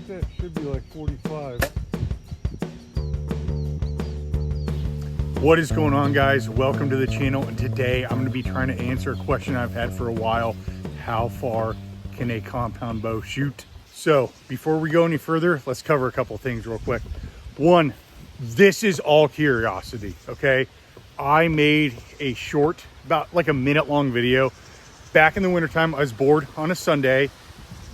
that should be like 45. What is going on, guys? Welcome to the channel, and today I'm going to be trying to answer a question I've had for a while. How far can a compound bow shoot? So before we go any further, let's cover a couple things real quick. One, this is all curiosity, okay? I made a short, about like a minute long video. Back in the wintertime, I was bored on a Sunday.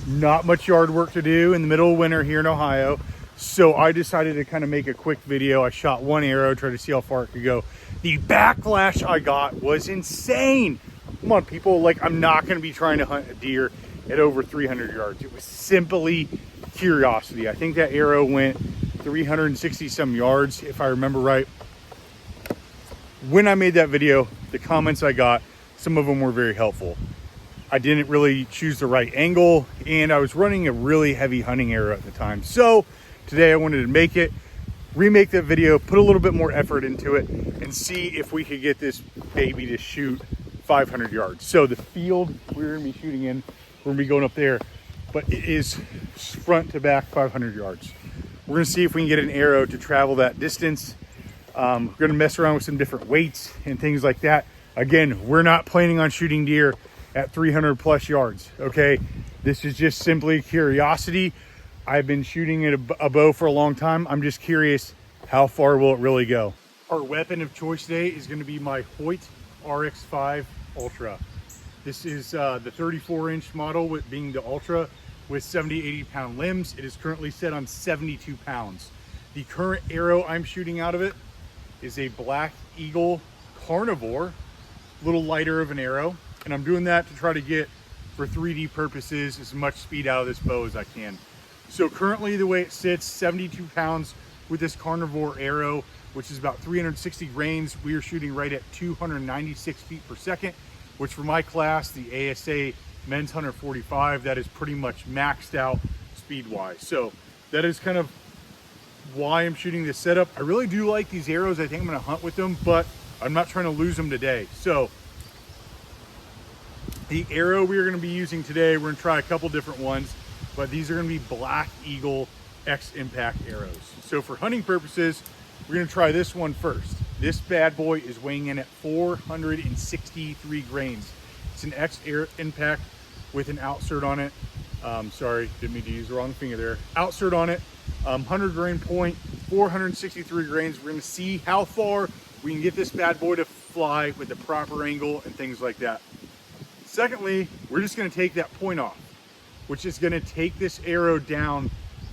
Not much yard work to do in the middle of winter here in Ohio. So I decided to kind of make a quick video. I shot one arrow, tried to see how far it could go. The backlash I got was insane. Come on, people, like, I'm not going to be trying to hunt a deer at over 300 yards. It was simply curiosity. I think that arrow went 360 some yards, if I remember right. When I made that video, the comments I got, some of them were very helpful. I didn't really choose the right angle, and I was running a really heavy hunting arrow at the time. So today I wanted to remake that video, put a little bit more effort into it, and see if we could get this baby to shoot 500 yards. So the field we're gonna be shooting in, we're gonna be going up there, but it is front to back 500 yards. We're gonna see if we can get an arrow to travel that distance. We're gonna mess around with some different weights and things like that. Again, we're not planning on shooting deer at 300 plus yards, okay? This is just simply curiosity. I've been shooting at a bow for a long time. I'm just curious, how far will it really go? Our weapon of choice today is gonna be my Hoyt RX5 Ultra. This is the 34-inch model, with being the Ultra with 70, 80 pound limbs. It is currently set on 72 pounds. The current arrow I'm shooting out of it is a Black Eagle Carnivore, a little lighter of an arrow. And I'm doing that to try to get, for 3D purposes, as much speed out of this bow as I can. So currently the way it sits, 72 pounds with this Carnivore arrow, which is about 360 grains. We are shooting right at 296 feet per second, which for my class, the ASA Men's Hunter 45, that is pretty much maxed out speed-wise. So that is kind of why I'm shooting this setup. I really do like these arrows. I think I'm gonna hunt with them, but I'm not trying to lose them today. So the arrow we are going to be using today, we're going to try a couple different ones, but these are going to be Black Eagle X Impact arrows. So for hunting purposes, we're going to try this one first. This bad boy is weighing in at 463 grains. It's an X Impact with an outsert on it. Sorry, didn't mean to use the wrong finger there. Outsert on it, 100 grain point, 463 grains. We're going to see how far we can get this bad boy to fly with the proper angle and things like that. Secondly, we're just going to take that point off, which is going to take this arrow down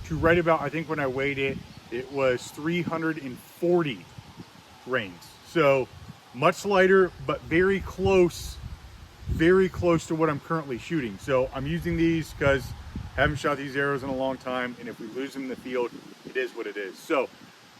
to right about, I think when I weighed it, it was 340 grains. So much lighter, but very close to what I'm currently shooting. So I'm using these because I haven't shot these arrows in a long time, and if we lose them in the field, it is what it is. So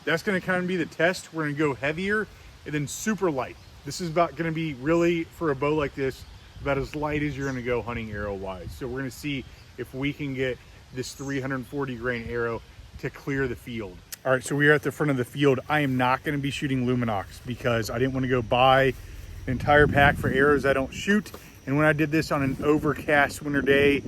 that's going to kind of be the test. We're going to go heavier and then super light. This is about going to be really, for a bow like this, about as light as you're going to go hunting arrow wise. So we're going to see if we can get this 340 grain arrow to clear the field. All right, so we are at the front of the field. I am not going to be shooting Luminox because I didn't want to go buy an entire pack for arrows I don't shoot. And when I did this on an overcast winter day,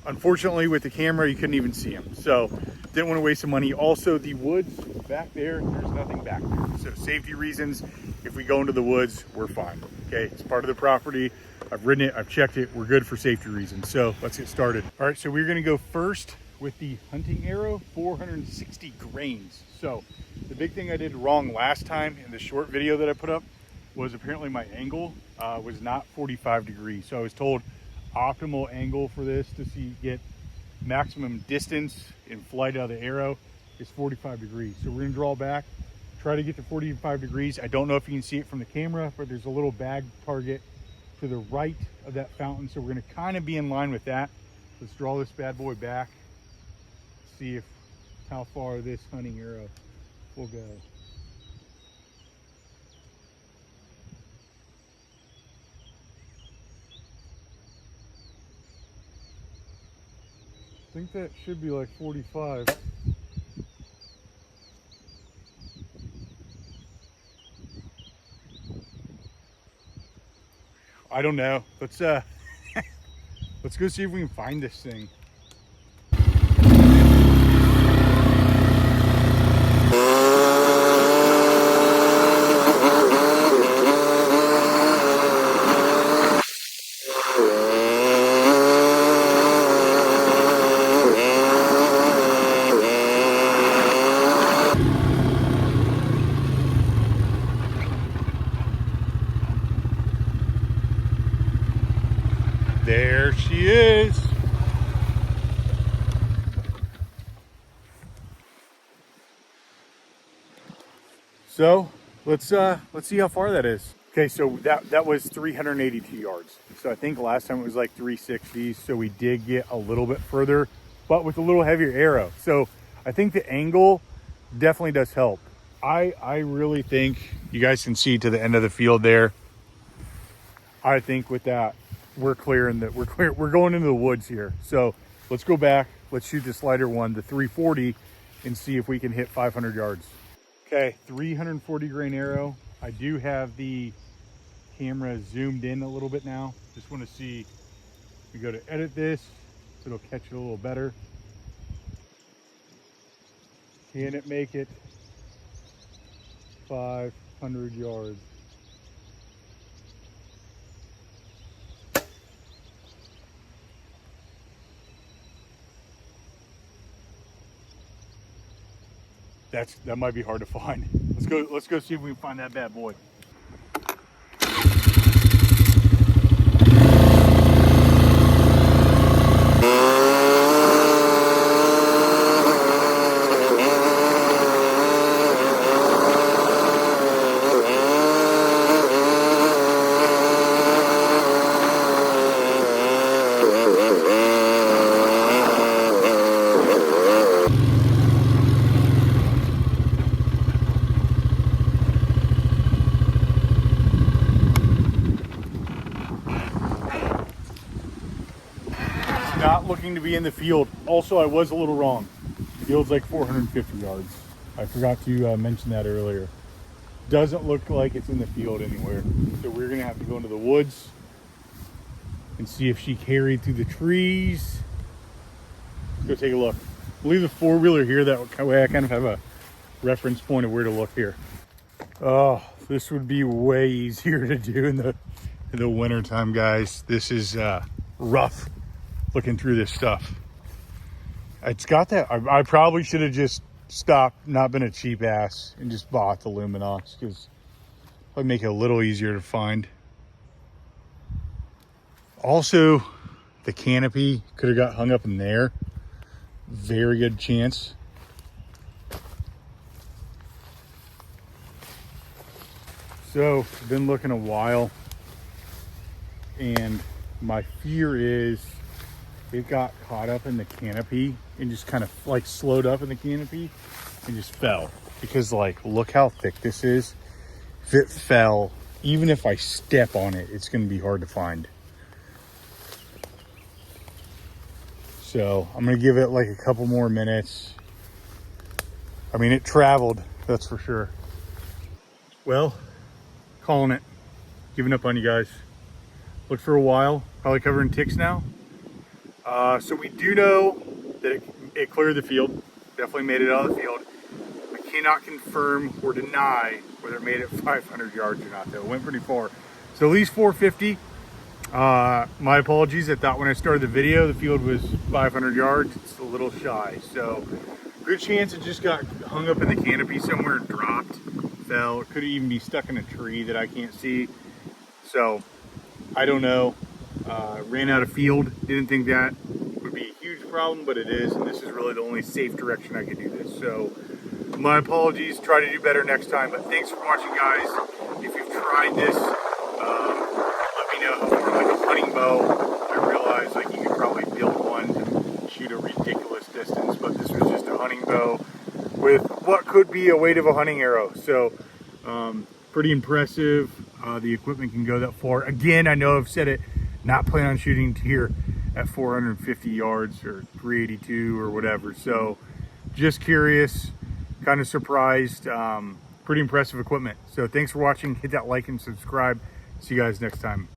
unfortunately with the camera, you couldn't even see them. So didn't want to waste some money. Also, the woods back there, there's nothing back there. So safety reasons, if we go into the woods, we're fine. Okay, it's part of the property. I've ridden it, I've checked it, we're good for safety reasons. So let's get started. All right, so we're gonna go first with the hunting arrow, 460 grains. So the big thing I did wrong last time in the short video that I put up was apparently my angle was not 45 degrees. So I was told optimal angle for this to get maximum distance in flight out of the arrow is 45 degrees. So we're gonna draw back, try to get to 45 degrees. I don't know if you can see it from the camera, but there's a little bag target to the right of that fountain. So we're gonna kind of be in line with that. Let's draw this bad boy back, see how far this hunting arrow will go. I think that should be like 45. I don't know. Let's let's go see if we can find this thing. So let's see how far that is. Okay, so that was 382 yards. So I think last time it was like 360. So we did get a little bit further, but with a little heavier arrow. So I think the angle definitely does help. I really think you guys can see to the end of the field there. I think with that, we're clearing that. We're going into the woods here. So let's go back. Let's shoot the slider one, the 340, and see if we can hit 500 yards. Okay, 340 grain arrow. I do have the camera zoomed in a little bit now. Just want to see, we go to edit this, so it'll catch it a little better. Can it make it 500 yards? That might be hard to find. Let's go see if we can find that bad boy. Not looking to be in the field. Also, I was a little wrong. The field's like 450 yards. I forgot to mention that earlier. Doesn't look like it's in the field anywhere. So we're gonna have to go into the woods and see if she carried through the trees. Let's go take a look. We'll leave the four-wheeler here. That way I kind of have a reference point of where to look here. Oh, this would be way easier to do in the winter time, guys. This is rough. Looking through this stuff. It's got that. I probably should have just stopped, not been a cheap ass, and just bought the Luminox, because it would make it a little easier to find. Also, the canopy could have got hung up in there. Very good chance. So I've been looking a while, and my fear is it got caught up in the canopy and just kind of like slowed up in the canopy and just fell. Because like, look how thick this is. If it fell, even if I step on it, it's gonna be hard to find. So I'm gonna give it like a couple more minutes. I mean, it traveled, that's for sure. Well, calling it. Giving up on you guys. Looked for a while, probably covering ticks now. So we do know that it cleared the field, definitely made it out of the field. I cannot confirm or deny whether it made it 500 yards or not, though. It went pretty far. So at least 450. My apologies, I thought when I started the video the field was 500 yards. It's a little shy. So good chance it just got hung up in the canopy somewhere and dropped, fell. It could even be stuck in a tree that I can't see. So I don't know. Ran out of field. Didn't think that would be a huge problem, but it is, and this is really the only safe direction I could do this. So my apologies. Try to do better next time, but thanks for watching, guys. If you've tried this, let me know how far, like a hunting bow. I realize like you could probably build one to shoot a ridiculous distance, but this was just a hunting bow with what could be a weight of a hunting arrow. So pretty impressive. The equipment can go that far. Again, I know I've said it, not planning on shooting here at 450 yards or 382 or whatever. So just curious, kind of surprised. Pretty impressive equipment. So thanks for watching. Hit that like and subscribe. See you guys next time.